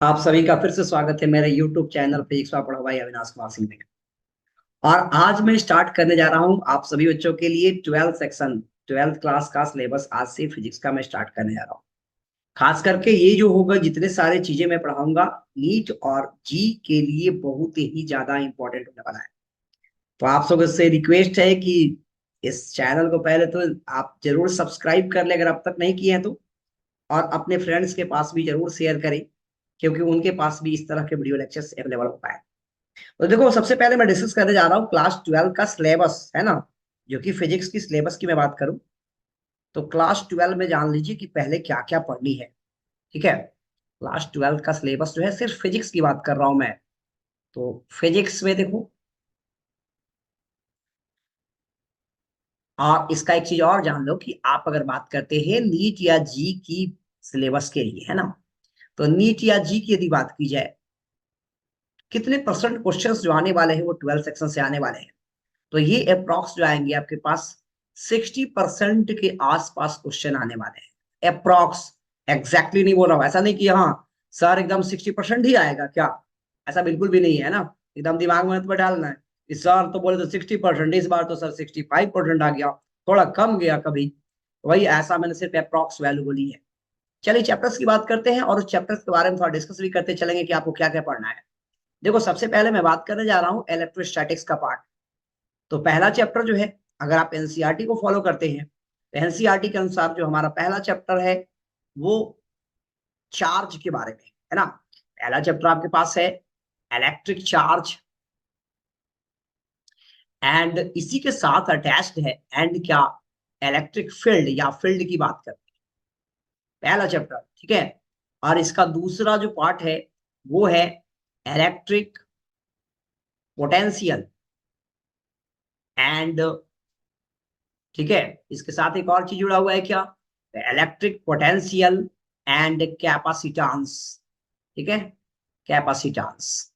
आप सभी का फिर से स्वागत है मेरे YouTube चैनल फिजिक्स में पढ़ा भाई अविनाश कुमार सिंह में। और आज मैं स्टार्ट करने जा रहा हूं आप सभी बच्चों के लिए 12th क्लास का सिलेबस। आज से फिजिक्स का मैं स्टार्ट करने जा रहा हूं। खास करके ये जो होगा, जितने सारे चीजें मैं पढ़ाऊंगा, नीट और जी के लिए बहुत ही ज्यादा इंपॉर्टेंट होने वाला है। तो आप सबसे से रिक्वेस्ट है कि इस चैनल को पहले तो आप जरूर सब्सक्राइब कर ले अगर अब तक नहीं किए हैं तो, और अपने फ्रेंड्स के पास भी जरूर शेयर करें, क्योंकि उनके पास भी इस तरह के वीडियो लेक्चर्स अवेलेबल होता है। तो देखो, सबसे पहले मैं डिस्कस करने जा रहा हूँ क्लास 12 का सिलेबस, है ना। जो कि फिजिक्स की सिलेबस की मैं बात करूं, तो क्लास 12 में जान लीजिए कि पहले क्या क्या पढ़नी है। ठीक है। क्लास 12 का सिलेबस जो है, सिर्फ फिजिक्स की बात कर रहा हूं मैं। तो फिजिक्स में देखो, और इसका एक चीज और जान लो कि आप अगर बात करते हैं नीट या जी की सिलेबस के लिए, है ना, तो नीट या जी की यदि बात की जाए, कितने परसेंट क्वेश्चंस जो आने वाले हैं वो 12 सेक्शन से आने वाले हैं। तो ये अप्रोक्स जो आएंगे आपके पास, 60% के आसपास क्वेश्चन आने वाले हैं अप्रोक्स। एग्जैक्टली नहीं बोल रहा हूं, ऐसा नहीं कि हाँ सर एकदम 60% ही आएगा क्या, ऐसा बिल्कुल भी नहीं है ना। एकदम दिमाग में मत डालना है कि सर तो बोले तो 60%, इस बार तो सर 65% आ गया, थोड़ा कम गया कभी। तो वही ऐसा मैंने सिर्फ अप्रोक्स वैल्यू बोली है। चलिए चैप्टर्स की बात करते हैं, और उस चैप्टर्स के बारे में थोड़ा डिस्कस भी करते चलेंगे कि आपको क्या क्या पढ़ना है। देखो, सबसे पहले मैं बात करने जा रहा हूँ इलेक्ट्रोस्टैटिक्स का पार्ट। तो पहला चैप्टर जो है, अगर आप एनसीईआरटी को फॉलो करते हैं तो एनसीईआरटी के अनुसार जो हमारा पहला चैप्टर है वो चार्ज के बारे में है ना। पहला चैप्टर आपके पास है इलेक्ट्रिक चार्ज, एंड इसी के साथ अटैच्ड है एंड क्या, इलेक्ट्रिक फील्ड या फील्ड की बात करते हैं, पहला चैप्टर। ठीक है। और इसका दूसरा जो पार्ट है वो है इलेक्ट्रिक पोटेंशियल एंड, ठीक है, इसके साथ एक और चीज जुड़ा हुआ है क्या, इलेक्ट्रिक पोटेंशियल एंड कैपेसिटेंस। ठीक है, कैपेसिटेंस।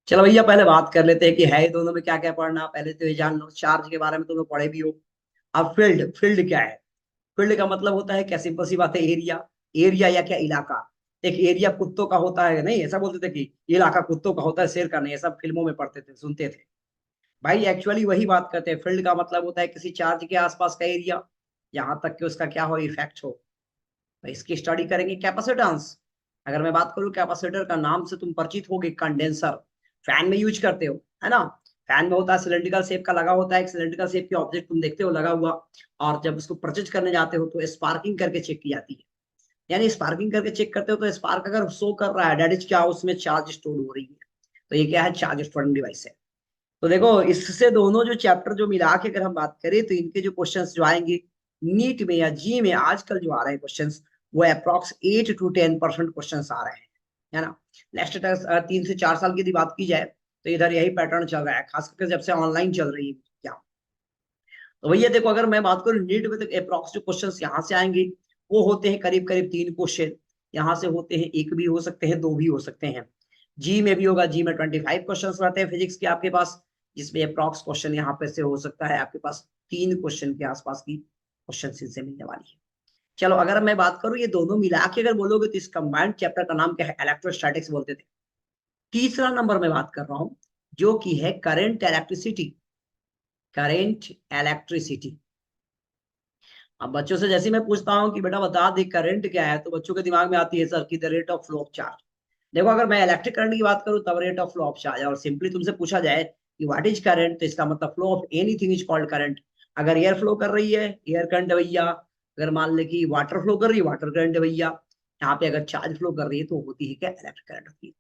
चलो भैया, पहले बात कर लेते हैं कि है दोनों में क्या क्या पढ़ना। पहले तो ये जान लो, चार्ज के बारे में तुम लोग पढ़े भी हो। अब फील्ड, फील्ड क्या है। फील्ड का मतलब होता है क्या, सिंपल सी बात है, एरिया। एरिया या क्या, इलाका। एक एरिया कुत्तों का होता है, नहीं ऐसा बोलते थे कि ये इलाका कुत्तों का होता है, शेर का नहीं, ये सब फिल्मों में पढ़ते थे, सुनते थे। भाई एक्चुअली वही बात करते हैं, फील्ड का मतलब होता है किसी चार्ज के आसपास का एरिया, यहाँ तक कि उसका क्या हो, इफेक्ट हो। तो इसकी स्टडी करेंगे। कैपेसिटेंस, अगर मैं बात करूं, कैपेसिटर का नाम से तुम परिचित होगे, कंडेंसर। फैन में यूज करते हो, है ना। फैन में होता है सिलेंड्रिकल शेप का लगा होता है, एक सिलेंड्रिकल शेप की ऑब्जेक्ट तुम देखते हो लगा हुआ। और जब उसको परचेज करने जाते हो तो स्पार्किंग करके चेक की जाती है। यानी स्पार्किंग करके चेक करते हो तो स्पार्क अगर शो कर रहा है, डेट इज क्या, उसमें चार्ज स्टोर हो रही है। तो ये क्या है, चार्ज स्टोरिंग डिवाइस है। तो देखो, इससे दोनों जो चैप्टर जो मिला के अगर हम बात करें, तो इनके जो क्वेश्चंस जो आएंगे नीट में या जी में आजकल जो आ रहे हैं क्वेश्चंस, वो अप्रॉक्स 8 to 10% क्वेश्चंस आ रहे हैं, है ना। नेक्स्ट 3 से 4 साल की यदि बात की जाए तो इधर यही पैटर्न चल रहा है, खास करके जब से ऑनलाइन चल रही है क्या। तो भैया देखो, अगर मैं बात करूँ नीट में, तो अप्रॉक्स जो क्वेश्चन यहाँ से आएंगे वो होते हैं करीब करीब 3 क्वेश्चन। यहाँ से होते हैं, एक भी हो सकते हैं, दो भी हो सकते हैं। जी में भी होगा, जी में 25 क्वेश्चन रहते हैं फिजिक्स के आपके पास, जिसमें अप्रॉक्स क्वेश्चन यहाँ पे से हो सकता है आपके पास 3 क्वेश्चन के आसपास की क्वेश्चन से मिलने वाली है। चलो, अगर मैं बात करूँ ये दोनों मिला के अगर बोलोगे, तो इस कंबाइंड चैप्टर का नाम क्या है, इलेक्ट्रोस्टैटिक्स बोलते थे। तीसरा नंबर में बात कर रहा हूँ, जो कि है करेंट इलेक्ट्रिसिटी। Current electricity. अब बच्चों से जैसे मैं पूछता हूँ कि बेटा बता दे करंट क्या है, तो बच्चों के दिमाग में आती है सर की the rate of flow of charge. देखो, अगर मैं इलेक्ट्रिक करंट की बात करूँ तब rate of flow of charge, और सिंपली तुमसे पूछा जाए कि व्हाट इज करंट, तो इसका मतलब flow of anything is called current. अगर एयर फ्लो कर रही है, एयर करंट है भैया। अगर मान ले कि वाटर फ्लो कर रही है, वाटर करंट है भैया। यहाँ पे अगर चार्ज फ्लो कर रही है तो होती है क्या, इलेक्ट्रिक करंट होती है।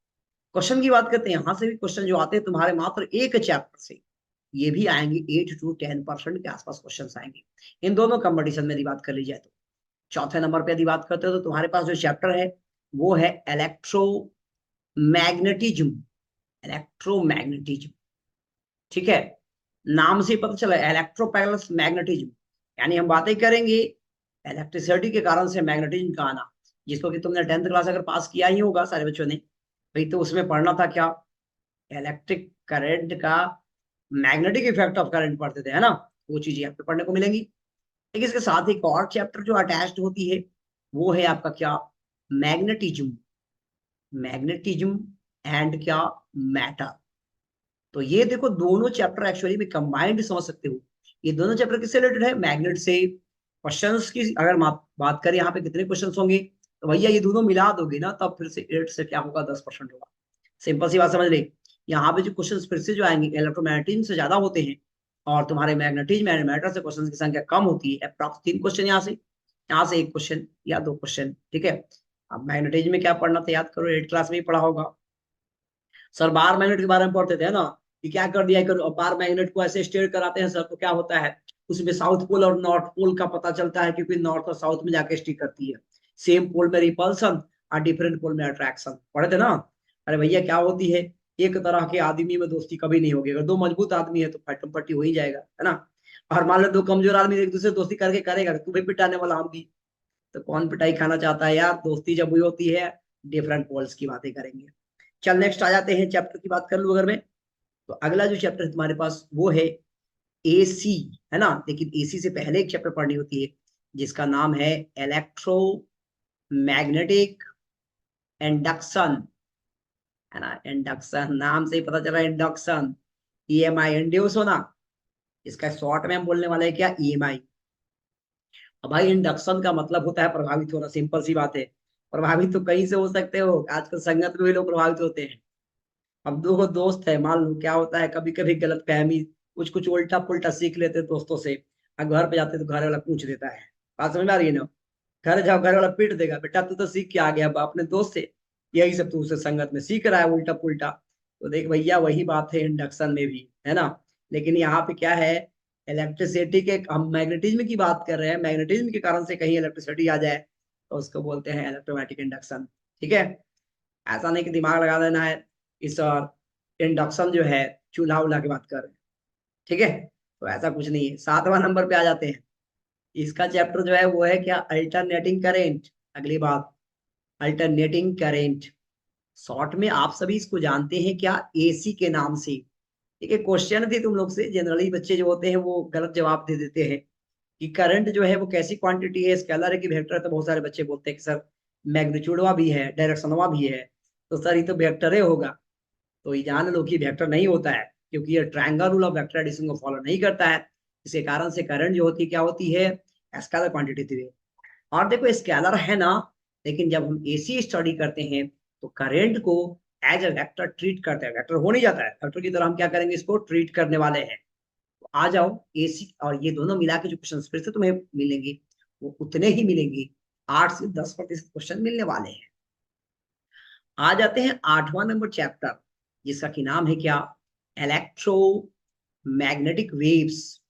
क्वेश्चन की बात करते हैं, यहां से भी क्वेश्चन जो आते हैं तुम्हारे मात्र एक चैप्टर से, ये भी आएंगे 8 to 10% के आसपास क्वेश्चन आएंगे। इन दोनों कंपटीशन में यदि बात कर ली जाए तो चौथे नंबर पे यदि बात करते हो तो तुम्हारे पास जो चैप्टर है वो है इलेक्ट्रोमैग्नेटिज्म। इलेक्ट्रोमैग्नेटिज्म, ठीक है। नाम से ही पता चला, इलेक्ट्रो प्लस मैग्नेटिज्म। यानी हम बातें करेंगे इलेक्ट्रिसिटी के कारण से मैग्नेटिज्म का आना, जिसको कि तुमने 10th क्लास अगर पास किया ही होगा सारे बच्चों ने भाई, तो उसमें पढ़ना था क्या, इलेक्ट्रिक करंट का मैग्नेटिक इफेक्ट ऑफ करंट पढ़ते थे, है ना। वो चीजें यहाँ पे पढ़ने को मिलेंगी। लेकिन इसके साथ एक और चैप्टर जो अटैच्ड होती है, वो है आपका क्या, मैग्नेटिज्म। मैग्नेटिज्म एंड क्या, मैटर। तो ये देखो दोनों चैप्टर एक्चुअली में कंबाइंड समझ सकते हो। ये दोनों चैप्टर किससे रिलेटेड है, मैग्नेट से। क्वेश्चंस की अगर बात करें यहाँ पे कितने क्वेश्चंस होंगे, तो भैया ये दोनों मिला दोगे ना तब फिर से 8 से क्या होगा, 10% होगा। सिंपल सी बात समझ ले। यहाँ पे जो क्वेश्चंस फिर से जो आएंगे इलेक्ट्रोमैग्नेटिज्म से ज्यादा होते हैं, और तुम्हारे मैग्नेटिज्म एंड मैटर से क्वेश्चंस की संख्या कम होती है। अप्रॉक्स 3 क्वेश्चन यहाँ से 1 क्वेश्चन या 2 क्वेश्चन, ठीक है। अब मैग्नेटिज्म में क्या पढ़ना था याद करो, 8 क्लास में ही पढ़ा होगा। सर बार मैग्नेट के बारे में पढ़ते थे ना, कि क्या कर दिया करो, अब बार मैग्नेट को ऐसे स्टेयर कराते हैं सर, तो क्या होता है उसमें साउथ पोल और नॉर्थ पोल का पता चलता है, क्योंकि नॉर्थ और साउथ में जाके स्टिक करती है। सेम पोल में रिपल्सन और डिफरेंट पोल में अट्रैक्शन, पढ़े थे ना। अरे भैया क्या होती है, एक तरह के आदमी में दोस्ती कभी नहीं होगी। अगर दो मजबूत आदमी है तो फटम पट्टी हो ही जाएगा, है ना। और मान लो दो कमजोर आदमी एक दूसरे से दोस्ती करके करेगा, तू भी पिटाने वाला हम भी, तो कौन पिटाई खाना चाहता है यार। दोस्ती जब हुई होती है डिफरेंट पोल्स की बातें करेंगे। चल नेक्स्ट आ जाते हैं, चैप्टर की बात कर लूं अगर मैं, तो अगला जो चैप्टर तुम्हारे पास वो है एसी, है ना। लेकिन एसी से पहले एक चैप्टर पढ़नी होती है जिसका नाम है इलेक्ट्रोमैग्नेटिक इंडक्शन, है ना। इंडक्शन नाम से ही पता चला, इंडक्शन, ईएमआई इंड्यूस होना। इसका शॉर्ट में हम बोलने वाले हैं क्या, ईएमआई। अब भाई इंडक्शन का मतलब होता है प्रभावित होना, सिंपल सी बात है। प्रभावित तो कहीं से हो सकते हो, आजकल संगत में भी लोग प्रभावित होते हैं। अब दो दोस्त है, मान लो क्या होता है कभी कभी गलत फहमी, कुछ कुछ उल्टा पुल्टा सीख लेते हैं दोस्तों से। अब घर पे जाते तो घर वाला पूछ देता है, बात समझ में आ रही है ना। घर जाओ घर वाला पीट देगा, बेटा तू तो सीख के आ गया अपने दोस्त से, यही सब तू उसे संगत में सीख रहा है उल्टा पुल्टा। तो देख भैया वही बात है इंडक्शन में भी, है ना। लेकिन यहाँ पे क्या है, इलेक्ट्रिसिटी के, हम मैग्नेटिज्म की बात कर रहे हैं, मैग्नेटिज्म के कारण से कहीं इलेक्ट्रिसिटी आ जाए तो उसको बोलते हैं इलेक्ट्रोमैटिक इंडक्शन, ठीक है। ऐसा नहीं कि दिमाग लगा देना है इस, और इंडक्शन जो है चूल्हा उल्हा की बात कर रहे हैं, ठीक है। तो ऐसा कुछ नहीं है। 7वां नंबर पे आ जाते हैं। इसका चैप्टर जो है वो है क्या, अल्टरनेटिंग करेंट। अगली बात, अल्टरनेटिंग करेंट, शॉर्ट में आप सभी इसको जानते हैं क्या, एसी के नाम से। ठीक है, क्वेश्चन थी तुम लोग से, जनरली बच्चे जो होते हैं वो गलत जवाब दे देते हैं कि करंट जो है वो कैसी क्वांटिटी है, स्केलर है कि वेक्टर है। तो बहुत सारे बच्चे बोलते हैं कि सर मैग्नीट्यूडवा भी है, डायरेक्शनवा भी है, तो सर ये तो वेक्टर ही होगा। तो ये जान लो कि वेक्टर नहीं होता है, क्योंकि ये triangle rule of vector addition को फॉलो नहीं करता है। इसके कारण से करंट जो होती है क्या होती है, स्केलर क्वांटिटी थी। और देखो स्केलर है ना, लेकिन जब हम एसी स्टडी करते हैं तो करंट को एज ए वेक्टर ट्रीट करते हैं। वेक्टर हो नहीं जाता है, वेक्टर की तरह हम क्या करेंगे, इसको ट्रीट करने वाले हैं। तो आ जाओ, एसी और ये दोनों मिला के जो क्वेश्चन फिर से तुम्हें मिलेंगे वो उतने ही मिलेंगे, 8 से 10% क्वेश्चन मिलने वाले हैं। आ जाते हैं 8वां नंबर चैप्टर, जिसका की नाम है क्या, इलेक्ट्रोमैग्नेटिक वेव्स।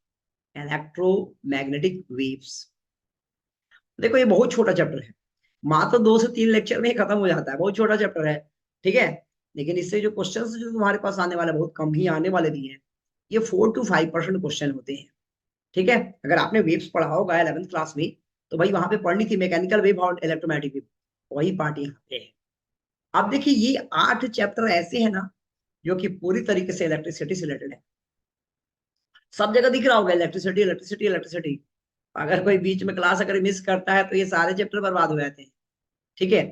इलेक्ट्रोमैग्नेटिक वेव्स, देखो ये बहुत छोटा चैप्टर है, मात्र 2 से 3 लेक्चर में ही खत्म हो जाता है, बहुत छोटा चैप्टर है, ठीक है। लेकिन इससे जो क्वेश्चंस जो तुम्हारे पास आने वाले बहुत कम ही आने वाले भी हैं। ये 4 to 5% क्वेश्चन होते हैं, ठीक है। अगर आपने वेव्स पढ़ा होगा 11th क्लास में, तो भाई वहां पे पढ़नी थी मैकेनिकल वेव और इलेक्ट्रोमैटिक वेव, वही पार्ट यहाँ पे है। अब देखिए ये 8 चैप्टर ऐसे हैं ना जो कि पूरी तरीके से इलेक्ट्रिसिटी से रिलेटेड है। सब जगह दिख रहा होगा इलेक्ट्रिसिटी इलेक्ट्रिसिटी इलेक्ट्रिसिटी। अगर कोई बीच में क्लास अगर मिस करता है तो ये सारे चैप्टर बर्बाद हो जाते हैं, ठीक है।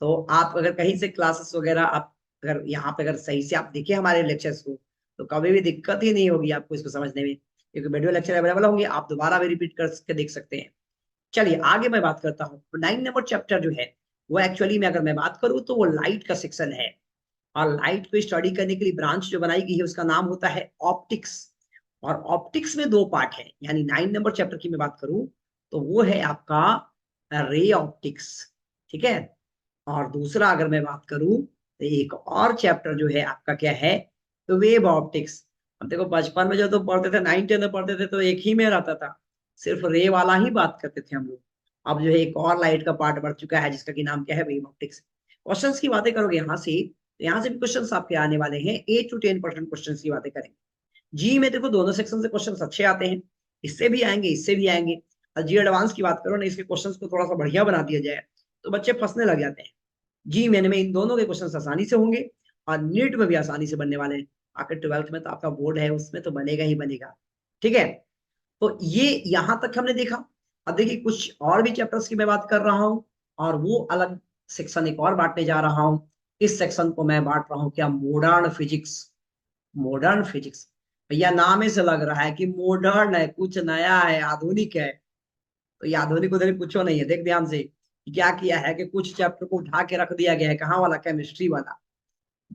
तो आप अगर कहीं से क्लासेस वगैरह आप अगर यहाँ पे अगर सही से आप देखें हमारे लेक्चर्स को, तो कभी भी दिक्कत ही नहीं होगी आपको इसको समझने में, क्योंकि वीडियो लेक्चर अवेलेबल होंगे, आप दोबारा भी रिपीट करके देख सकते हैं। चलिए आगे मैं बात करता हूँ। 9 नंबर चैप्टर जो है वो एक्चुअली में अगर मैं बात करूँ तो वो लाइट का सेक्शन है। और लाइट को स्टडी करने के लिए ब्रांच जो बनाई गई है उसका नाम होता है ऑप्टिक्स। और ऑप्टिक्स में 2 पार्ट है, यानी 9 नंबर चैप्टर की मैं बात करूं तो वो है आपका रे ऑप्टिक्स, ठीक है। और दूसरा अगर मैं बात करूं तो एक और चैप्टर जो है आपका क्या है, तो वेव ऑप्टिक्स। अब देखो बचपन में जो तो पढ़ते थे, 9th 10th में पढ़ते थे, तो एक ही में रहता था, सिर्फ रे वाला ही बात करते थे हम लोग। अब जो है एक और लाइट का पार्ट बढ़ चुका है जिसका की नाम क्या है, वेव ऑप्टिक्स। क्वेश्चंस की बातें करोगे यहाँ से, तो यहाँ से भी क्वेश्चंस आपके आने वाले हैं, 8 to 10% क्वेश्चंस की बातें करेंगे। जी में देखो दोनों सेक्शन से क्वेश्चंस अच्छे आते हैं, इससे भी आएंगे इससे भी आएंगे। और जी एडवांस की बात करो ना, इसके क्वेश्चंस को थोड़ा सा बढ़िया बना दिया जाए तो बच्चे फंसने लग जाते हैं। जी मैंने में इन दोनों के क्वेश्चंस आसानी से होंगे, और नीट में भी आसानी से बनने वाले हैं। आखिर 12th में तो आपका बोर्ड है, उसमें तो बनेगा ही बनेगा, ठीक है। तो ये यहां तक हमने देखा। अब देखिए कुछ और भी चैप्टर्स की मैं बात कर रहा हूं, और वो अलग सेक्शन एक और बांटने जा रहा हूं। इस सेक्शन को मैं बांट रहा हूं क्या, मॉडर्न फिजिक्स। मॉडर्न फिजिक्स, भैया नाम ही से लग रहा है कि मॉडर्न है, कुछ नया है, आधुनिक है। तो ये आधुनिक उधुनिक कुछ नहीं है, देख ध्यान से कि क्या किया है कि कुछ चैप्टर को उठा के रख दिया गया है, कहाँ वाला, केमिस्ट्री वाला।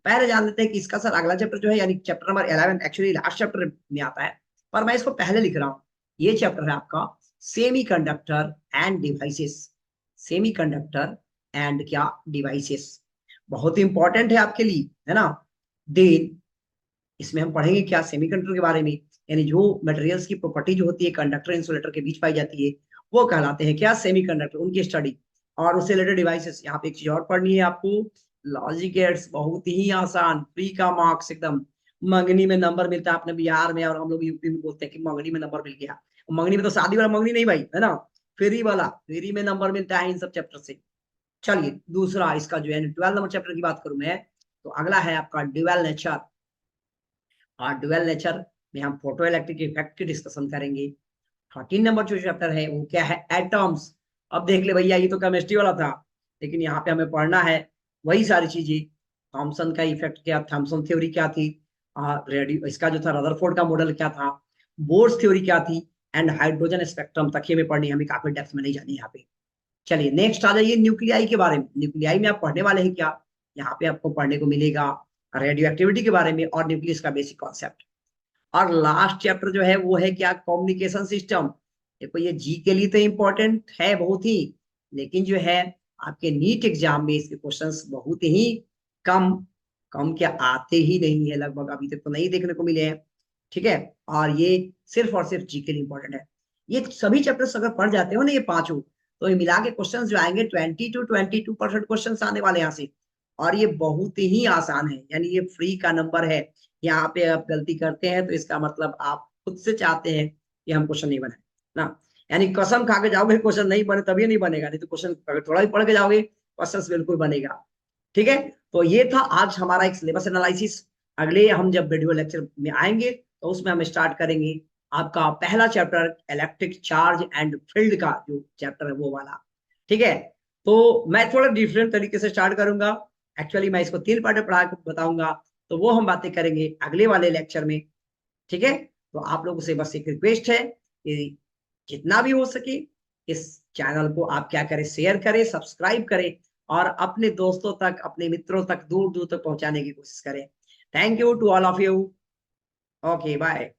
पहले जान लेते हैं कि इसका सर अगला चैप्टर जो है, यानी chapter number 11 actually last chapter में आता है, पर मैं इसको पहले लिख रहा हूँ। ये चैप्टर है आपका semi conductor end devices. Semi conductor and क्या, डिवाइसेस, बहुत इंपॉर्टेंट है आपके लिए, है ना। देन इसमें हम पढ़ेंगे क्या, सेमीकंडक्टर के बारे में, यानी जो मटेरियल्स की प्रॉपर्टी जो होती है कंडक्टर इंसुलेटर के बीच पाई जाती है, वो कहलाते हैं क्या, सेमीकंडक्टर, उनकी स्टडी। और उससे रिलेटेड डिवाइसेस। यहाँ पे एक चीज और पढ़नी है आपको, लॉजिक गेट्स, बहुत ही आसान, फ्री का मार्क्स एकदम। मंगनी में नंबर मिलता है अपने बिहार में, और हम लोग यूपी में बोलते हैं कि मंगनी में नंबर मिल गया। मंगनी में तो शादी वाला मंगनी नहीं भाई, है ना, फ्री वाला, फ्री में नंबर मिलता है इन सब चैप्टर से। चलिए दूसरा इसका जो है 12 नंबर चैप्टर की बात करूं मैं, तो अगला है आपका ड्यूअल नेचर। और ड्यूअल नेचर में हम फोटो इलेक्ट्रिक इफेक्ट की डिस्कशन करेंगे। 13 नंबर जो चैप्टर है वो क्या है, एटम्स। अब देख ले भैया, ये तो केमिस्ट्री वाला था, लेकिन यहाँ पे हमें पढ़ना है वही सारी चीजें। थॉमसन का इफेक्ट क्या, थॉमसन थ्योरी क्या थी, रेडियो इसका जो था रदरफोर्ड का मॉडल क्या था, बोर्स थ्योरी क्या थी, एंड हाइड्रोजन स्पेक्ट्रम तक ही हमें पढ़नी है, हमें काफी डेप्थ में नहीं जानी यहाँ पे। चलिए नेक्स्ट आ जाइए न्यूक्लियाई के बारे में। न्यूक्लियाई में आप पढ़ने वाले हैं क्या, यहाँ पे आपको पढ़ने को मिलेगा रेडियो एक्टिविटी के बारे में और न्यूक्लियस का बेसिक कॉन्सेप्ट। और लास्ट चैप्टर जो है वो है क्या, कम्युनिकेशन सिस्टम। देखो ये जी के लिए तो इंपॉर्टेंट है बहुत ही, लेकिन जो है आपके नीट एग्जाम में इसके क्वेश्चंस बहुत ही कम, कम क्या आते ही नहीं है लगभग, अभी तक तो नहीं देखने को मिले हैं। ठीक है, और ये सिर्फ और सिर्फ जी के लिए इंपॉर्टेंट है। ये सभी चैप्टर्स अगर पढ़ जाते हो ना ये पांचों, तो ये मिला के क्वेश्चन जो आएंगे 20 to 22% क्वेश्चन आने वाले यहाँ से। और ये बहुत ही आसान है, यानी ये फ्री का नंबर है। यहाँ पे आप गलती करते हैं तो इसका मतलब आप खुद से चाहते हैं कि हम क्वेश्चन नहीं बनाए ना, यानी कसम खा के जाओगे क्वेश्चन नहीं बने तभी नहीं बनेगा, नहीं तो क्वेश्चन अगर थोड़ा भी पढ़ के जाओगे क्वेश्चन बिल्कुल बनेगा। ठीक है, तो ये था आज हमारा एक सिलेबस एनालिसिस। अगले हम जब वीडियो लेक्चर में आएंगे तो उसमें हम स्टार्ट करेंगे आपका पहला chapter electric charge and field का जो चैप्टर है वो वाला। ठीक है, तो मैं थोड़ा डिफरेंट तरीके से स्टार्ट करूंगा। एक्चुअली मैं इसको 3 पार्ट में पढ़ा के बताऊंगा, तो वो हम बातें करेंगे अगले वाले लेक्चर में। ठीक है, तो आप लोगों से बस एक रिक्वेस्ट है कि जितना भी हो सके इस चैनल को आप क्या करें, शेयर करें, सब्सक्राइब करें, और अपने दोस्तों तक, अपने मित्रों तक, दूर दूर तक पहुंचाने की कोशिश करें। Thank you to all of you. Okay bye.